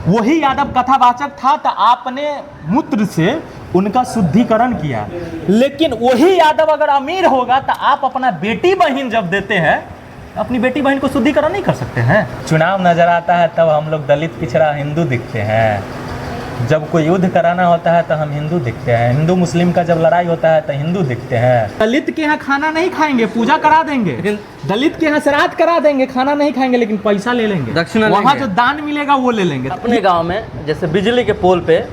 वही यादव कथावाचक था तो आपने मूत्र से उनका शुद्धिकरण किया। लेकिन वही यादव अगर अमीर होगा तो आप अपना बेटी बहन जब देते हैं, अपनी बेटी बहन को शुद्धिकरण नहीं कर सकते हैं। चुनाव नजर आता है तब हम लोग दलित पिछड़ा हिंदू दिखते हैं, जब कोई युद्ध कराना होता है तो हम हिंदू दिखते हैं, हिंदू मुस्लिम का जब लड़ाई होता है तो हिंदू दिखते हैं। दलित के यहाँ खाना नहीं खाएंगे, पूजा करा देंगे, लेकिन दलित के यहाँ श्राद्ध करा देंगे, खाना नहीं खाएंगे लेकिन पैसा ले लेंगे, दक्षिणा वहाँ लेंगे। जो दान मिलेगा वो ले लेंगे। अपने गांव में जैसे बिजली के पोल पे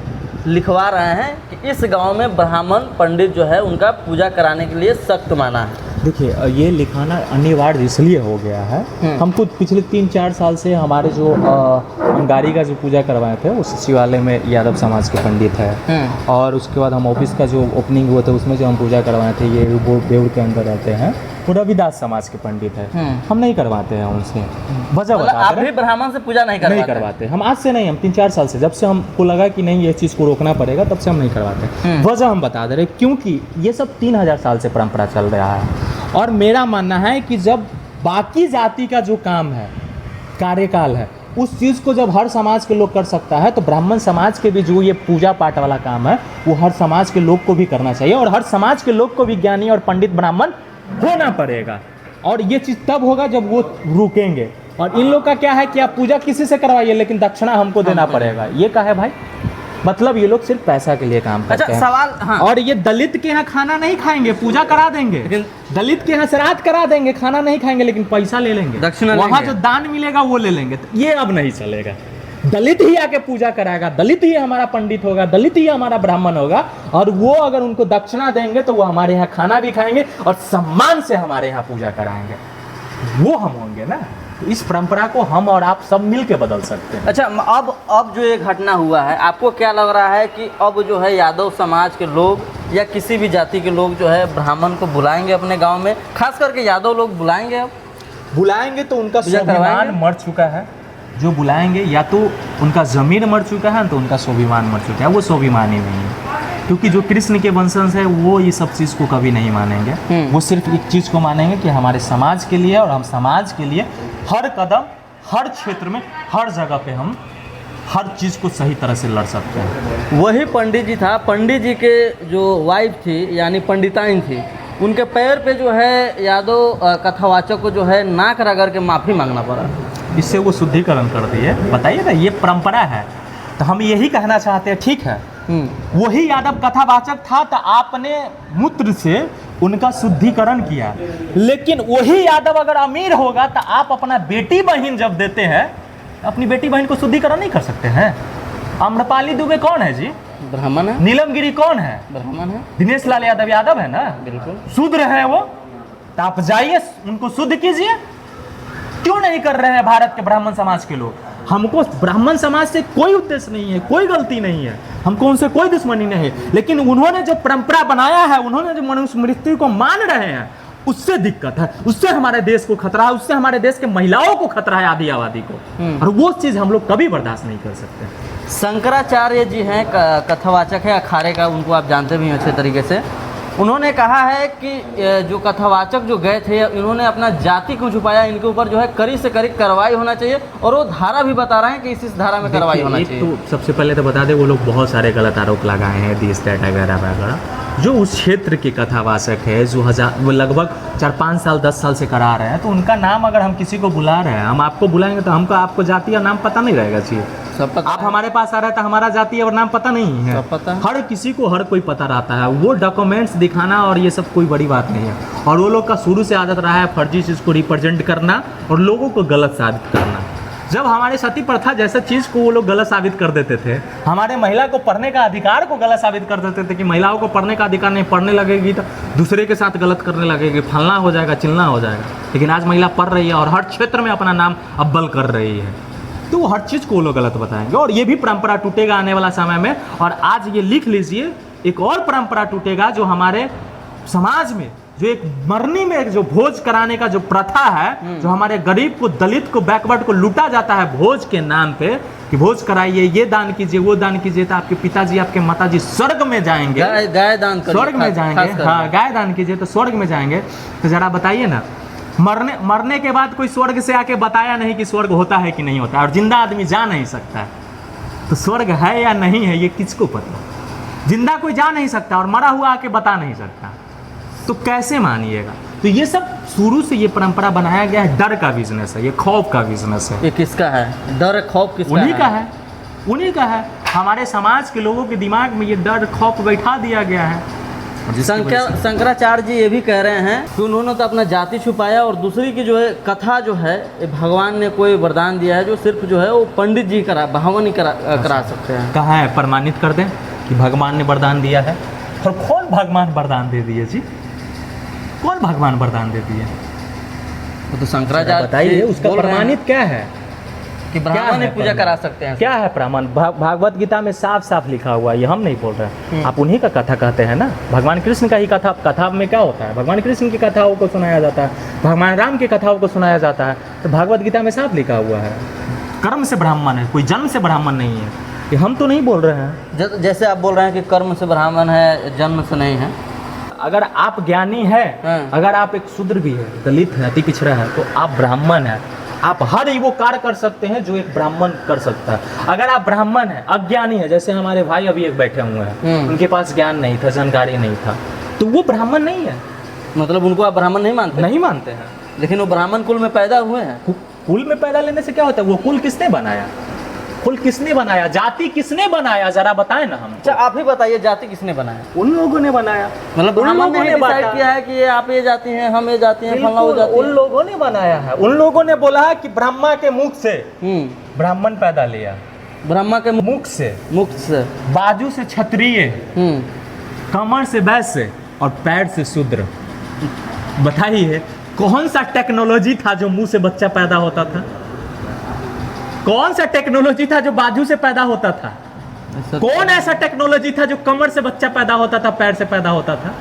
लिखवा रहे हैं कि इस गांव में ब्राह्मण पंडित जो है उनका पूजा कराने के लिए सख्त माना है। देखिए, ये लिखाना अनिवार्य इसलिए हो गया है, हमको पिछले 3-4 साल से हमारे जो अंगारी का जो पूजा करवाए थे उस शिवालय में यादव समाज के पंडित है, और उसके बाद हम ऑफिस का जो ओपनिंग हुआ था उसमें जो हम पूजा करवाए थे, ये बेउर के अंदर रहते हैं, वो रविदास समाज के पंडित है, हम नहीं करवाते हैं उनसे। वजह मतलब आप भी ब्राह्मण से पूजा नहीं करवाते? हम आज से नहीं, हम 3-4 साल से, जब से हमको लगा कि नहीं ये चीज़ को रोकना पड़ेगा तब से हम नहीं करवाते। वजह हम बता दे रहे, क्योंकि ये सब 3000 साल से परंपरा चल रहा है, और मेरा मानना है कि जब बाकी जाति का जो काम है, कार्यकाल है, उस चीज़ को जब हर समाज के लोग कर सकता है तो ब्राह्मण समाज के भी जो ये पूजा पाठ वाला काम है वो हर समाज के लोग को भी करना चाहिए, और हर समाज के लोग को भी ज्ञानी और पंडित ब्राह्मण होना पड़ेगा। और ये चीज़ तब होगा जब वो रुकेंगे। और इन लोग का क्या है कि आप पूजा किसी से करवाइए लेकिन दक्षिणा हमको देना पड़ेगा, ये क्या है भाई? मतलब ये लोग सिर्फ पैसा के लिए काम करते हैं। सवाल हाँ। और ये दलित के यहाँ खाना नहीं खाएंगे, पूजा करा देंगे, लेकिन दलित के यहाँ श्राद्ध करा देंगे, खाना नहीं खाएंगे लेकिन पैसा ले लेंगे, दक्षिणा वहाँ लेंगे। जो दान मिलेगा वो ले लेंगे। तो ये अब नहीं चलेगा। दलित ही आके पूजा कराएगा, दलित ही हमारा पंडित होगा, दलित ही हमारा ब्राह्मण होगा, और वो अगर उनको दक्षिणा देंगे तो वो हमारे यहाँ खाना भी खाएंगे और सम्मान से हमारे यहाँ पूजा कराएंगे, वो हम होंगे ना। तो इस परंपरा को हम और आप सब मिल के बदल सकते हैं। अच्छा, अब जो ये घटना हुआ है, आपको क्या लग रहा है कि अब जो है यादव समाज के लोग या किसी भी जाति के लोग जो है ब्राह्मण को बुलाएंगे अपने गांव में, खास करके यादव लोग बुलाएंगे? अब बुलाएंगे तो उनका स्वाभिमान मर चुका है, जो बुलाएंगे या तो उनका ज़मीर मर चुका है तो उनका स्वाभिमान मर चुका है, वो स्वाभिमानी नहीं है। क्योंकि जो कृष्ण के वंशज है वो ये सब चीज़ को कभी नहीं मानेंगे, वो सिर्फ एक चीज़ को मानेंगे कि हमारे समाज के लिए, और हम समाज के लिए हर कदम, हर क्षेत्र में, हर जगह पे हम हर चीज़ को सही तरह से लड़ सकते हैं। वही पंडित जी था, पंडित जी के जो वाइफ थी यानी पंडिताइन थी, उनके पैर पे जो है यादव कथावाचक को जो है नाक रगड़ के माफ़ी मांगना पड़ा, इससे वो शुद्धिकरण कर दिए। बताइए ना, ये परंपरा है। तो हम यही कहना चाहते हैं, ठीक है, वही यादव कथावाचक था तो आपने मूत्र से उनका शुद्धिकरण किया। लेकिन वही यादव अगर अमीर होगा तो आप अपना बेटी बहन जब देते हैं, अपनी बेटी बहन को शुद्धिकरण नहीं कर सकते हैं। आम्रपाली दुबे कौन है जी? ब्राह्मण है। नीलम गिरी कौन है? ब्राह्मण है। दिनेश लाल यादव यादव है ना? बिल्कुल शूद्र है वो। तो आप जाइए उनको शुद्ध कीजिए। क्यों नहीं कर रहे हैं भारत के ब्राह्मण समाज के लोग? हमको ब्राह्मण समाज से कोई उद्देश्य नहीं है, कोई गलती नहीं है, हमको उनसे कोई दुश्मनी नहीं है, लेकिन उन्होंने जो परंपरा बनाया है, उन्होंने जो मनुष्य मृत्यु को मान रहे हैं, उससे दिक्कत है, उससे हमारे देश को खतरा है, उससे हमारे देश के महिलाओं को खतरा है, आधी आबादी को, और वो चीज़ हम लोग कभी बर्दाश्त नहीं कर सकते। शंकराचार्य जी हैं, कथावाचक है अखाड़े का, उनको आप जानते भी हैं अच्छे तरीके से। उन्होंने कहा है कि जो कथावाचक जो गए थे इन्होंने अपना जाति को छुपाया, इनके ऊपर जो है कड़ी से कड़ी कार्रवाई होना चाहिए, और वो धारा भी बता रहे हैं कि इस धारा में कार्रवाई होना चाहिए। तो सबसे पहले तो बता दें, वो लोग बहुत सारे गलत आरोप लगाए हैं, दिस दैट वगैरह वगैरह। जो उस क्षेत्र के कथावाचक है, जो वो लगभग 4-5 साल 10 साल से करा रहे हैं, तो उनका नाम अगर हम किसी को बुला रहे हैं, हम आपको बुलाएंगे तो हमको आपको जाति और नाम पता नहीं रहेगा चाहिए। सब पता। आप हमारे पास आ रहे हैं तो हमारा जाति और नाम पता नहीं है, सब पता। हर किसी को हर कोई पता रहता है। वो डॉक्यूमेंट्स दिखाना और ये सब कोई बड़ी बात नहीं है। और वो लोग का शुरू से आदत रहा है फर्जी चीज़ को रिप्रेजेंट करना और लोगों को गलत साबित करना। जब हमारे सती प्रथा जैसे चीज़ को वो लोग गलत साबित कर देते थे, हमारे महिला को पढ़ने का अधिकार को गलत साबित कर देते थे कि महिलाओं को पढ़ने का अधिकार नहीं, पढ़ने लगेगी तो दूसरे के साथ गलत करने लगेगी, फलना हो जाएगा, चिलना हो जाएगा। लेकिन आज महिला पढ़ रही है और हर क्षेत्र में अपना नाम अव्वल कर रही है, तो वो हर चीज़ को वो लोग गलत बताएंगे। और ये भी परंपरा टूटेगा आने वाला समय में। और आज ये लिख लीजिए, एक और परंपरा टूटेगा जो हमारे समाज में जो एक मरनी में जो भोज कराने का जो प्रथा है, जो हमारे गरीब को, दलित को, बैकवर्ड को लूटा जाता है भोज के नाम पे कि भोज कराइए, ये दान कीजिए, वो दान कीजिए, तो आपके पिताजी आपके माताजी स्वर्ग में जाएंगे, गाय दान स्वर्ग में जाएंगे। हाँ, गाय दान कीजिए तो स्वर्ग में जाएंगे। तो जरा बताइए ना, मरने के बाद कोई स्वर्ग से आके बताया नहीं कि स्वर्ग होता है कि नहीं होता है, और जिंदा आदमी जा नहीं सकता है। तो स्वर्ग है या नहीं है ये किसको पता? जिंदा कोई जा नहीं सकता और मरा हुआ आके बता नहीं सकता, तो कैसे मानिएगा? तो ये सब शुरू से ये परंपरा बनाया गया है, डर का बिजनेस है, ये खौफ का बिजनेस है। ये किसका है डर खौफ? किसका उन्हीं का है, उन्हीं का है। हमारे समाज के लोगों के दिमाग में ये डर खौफ बैठा दिया गया है। शंकराचार्य जी ये भी कह रहे हैं कि उन्होंने तो अपना जाति छुपाया, और दूसरी की जो है कथा जो है ये भगवान ने कोई वरदान दिया है जो सिर्फ जो है वो पंडित जी भगवान ही करा सकते हैं। कहाँ है? प्रमाणित कर दें कि भगवान ने वरदान दिया है। और कौन भगवान वरदान दे दिए जी? कौन भगवान वरदान दे दिए? तो शंकराचार्य बताइए उसका प्रमाणित क्या है कि ब्राह्मण ही पूजा करा सकते हैं। क्या है प्रमाण? भागवत गीता में साफ साफ लिखा हुआ है, ये हम नहीं बोल रहे हैं। आप उन्हीं का कथा कहते हैं ना, भगवान कृष्ण का ही कथा में क्या होता है? भगवान कृष्ण की कथाओं को सुनाया जाता है, भगवान राम की कथाओं को सुनाया जाता है। तो भागवत गीता में साफ लिखा हुआ है कर्म से ब्राह्मण है, कोई जन्म से ब्राह्मण नहीं है। ये हम तो नहीं बोल रहे हैं। जैसे आप बोल रहे हैं कि कर्म से ब्राह्मण है, जन्म से नहीं है। अगर आप ज्ञानी है, अगर आप एक शूद्र भी है, दलित है, अति पिछड़ा है, तो आप ब्राह्मण है। आप हर वो कार्य कर सकते हैं जो एक ब्राह्मण कर सकता है। अगर आप ब्राह्मण है, अज्ञानी है, जैसे हमारे भाई अभी एक बैठे हुए हैं, उनके पास ज्ञान नहीं था, जानकारी नहीं था, तो वो ब्राह्मण नहीं है। मतलब उनको आप ब्राह्मण नहीं मानते? नहीं मानते हैं। लेकिन वो ब्राह्मण कुल में पैदा हुए हैं। कुल में पैदा लेने से क्या होता है? वो कुल किसने बनाया? कुल किसने बनाया? जाति किसने बनाया? जरा बताएं ना हम। अच्छा आप ही बताइए, जाति किसने बनाया? उन लोगों ने बनाया। मतलब उन लोगों ने डिसाइड किया है कि ये आप ये जाति हैं, हम ये जाति हैं, फलना वो जाति है। उन लोगों ने बनाया है। उन लोगों ने बोला है कि ब्रह्मा के मुख से ब्राह्मण पैदा लिया, ब्रह्मा के मुख से, बाजू से क्षत्रिय, कमर से वैश्य और पैर से शूद्र। बताइए कौन सा टेक्नोलॉजी था जो मुंह से बच्चा पैदा होता था? कौन सा टेक्नोलॉजी था जो बाजू से पैदा होता था? कौन ऐसा टेक्नोलॉजी था जो कमर से बच्चा पैदा होता था, पैर से पैदा होता था?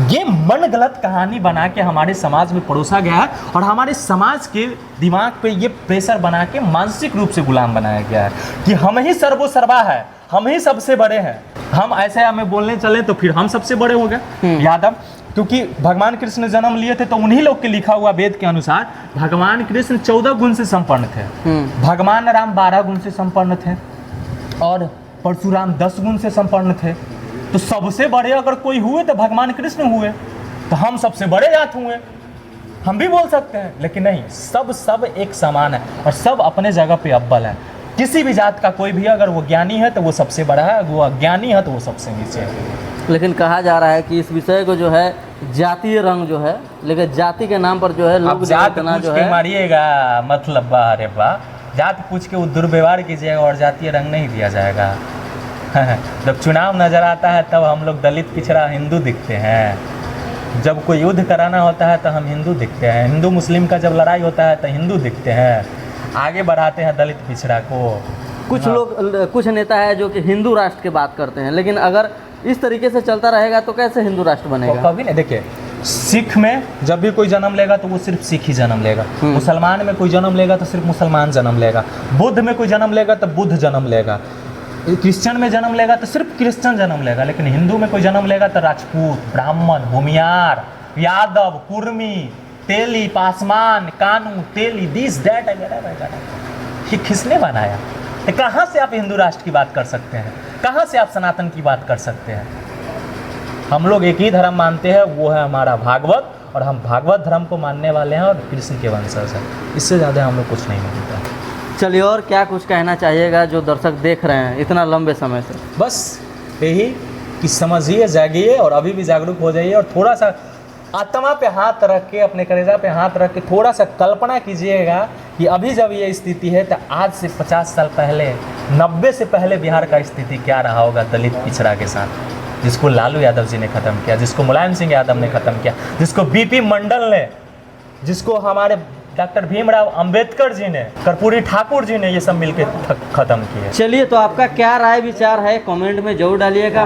ये मन गलत कहानी बना के हमारे समाज में परोसा गया है, और हमारे समाज के दिमाग पे ये प्रेशर बना के मानसिक रूप से गुलाम बनाया गया है कि हम ही सर्वोसर्वा है, हम ही सबसे बड़े हैं। हम ऐसे हमें बोलने चले तो फिर हम सबसे बड़े हो गए। यादव, क्योंकि भगवान कृष्ण जन्म लिए थे तो उन्हीं लोग के लिखा हुआ वेद के अनुसार भगवान कृष्ण 14 गुण से संपन्न थे, भगवान राम 12 गुण से संपन्न थे, और परशुराम 10 गुण से संपन्न थे। तो सबसे बड़े अगर कोई हुए तो भगवान कृष्ण हुए, तो हम सबसे बड़े जात हुए, हम भी बोल सकते हैं। लेकिन नहीं, सब एक समान है और सब अपने जगह पे अव्वल है। किसी भी जात का कोई भी अगर वो ज्ञानी है तो वो सबसे बड़ा है, वो अज्ञानी है तो वो सबसे नीचे है। लेकिन कहा जा रहा है कि इस विषय को जो है जातीय रंग जो है, लेकिन जाति के नाम पर जो है लोग जात पूछ के मारिएगा, मतलब अरे वाह, जात पूछ के वो दुर्व्यवहार कीजिएगा और जातीय रंग नहीं दिया जाएगा। जब चुनाव नजर आता है तब हम लोग दलित पिछड़ा हिंदू दिखते हैं, जब कोई युद्ध कराना होता है तो हम हिंदू दिखते हैं, हिंदू मुस्लिम का जब लड़ाई होता है तो हिंदू दिखते हैं, आगे बढ़ाते हैं दलित पिछड़ा को। कुछ लोग, कुछ नेता है जो कि हिंदू राष्ट्र की बात करते हैं, लेकिन अगर इस तरीके से चलता रहेगा तो कैसे हिंदू राष्ट्र बनेगा? कभी नहीं। देखिए, सिख में जब भी कोई जन्म लेगा तो वो सिर्फ सिख ही जन्म लेगा, मुसलमान में कोई जन्म लेगा तो सिर्फ मुसलमान जन्म लेगा, बुद्ध में कोई जन्म लेगा तो बुद्ध जन्म लेगा, क्रिश्चियन में जन्म लेगा तो सिर्फ क्रिश्चियन जन्म लेगा, लेकिन हिंदू में कोई जन्म लेगा तो राजपूत, ब्राह्मण, भूमियार, यादव, कुर्मी, तेली, पासवान, कानू, तेली, दिस दैट वगैरह। ये किसने बनाया? कहाँ से आप हिंदू राष्ट्र की बात कर सकते हैं? कहाँ से आप सनातन की बात कर सकते हैं? हम लोग एक ही धर्म मानते हैं, वो है हमारा भागवत, और हम भागवत धर्म को मानने वाले हैं और कृष्ण के वंशज हैं। इससे ज़्यादा हम लोग कुछ नहीं मानते। चलिए, और क्या कुछ कहना चाहिएगा जो दर्शक देख रहे हैं इतना लंबे समय से? बस यही कि समझिए, जागिए और अभी भी जागरूक हो जाइए, और थोड़ा सा आत्मा पे हाथ रख के, अपने कलेजा पे हाथ रख के थोड़ा सा कल्पना कीजिएगा कि अभी जब ये स्थिति है तो आज से 50 साल पहले, 90 से पहले बिहार का स्थिति क्या रहा होगा दलित पिछड़ा के साथ, जिसको लालू यादव जी ने ख़त्म किया, जिसको मुलायम सिंह यादव ने ख़त्म किया, जिसको बीपी मंडल ने, जिसको हमारे डॉक्टर भीमराव अंबेडकर जी ने, कर्पूरी ठाकुर जी ने, ये सब मिलकर ख़त्म किए। चलिए, तो आपका क्या राय विचार है कमेंट में जरूर डालिएगा।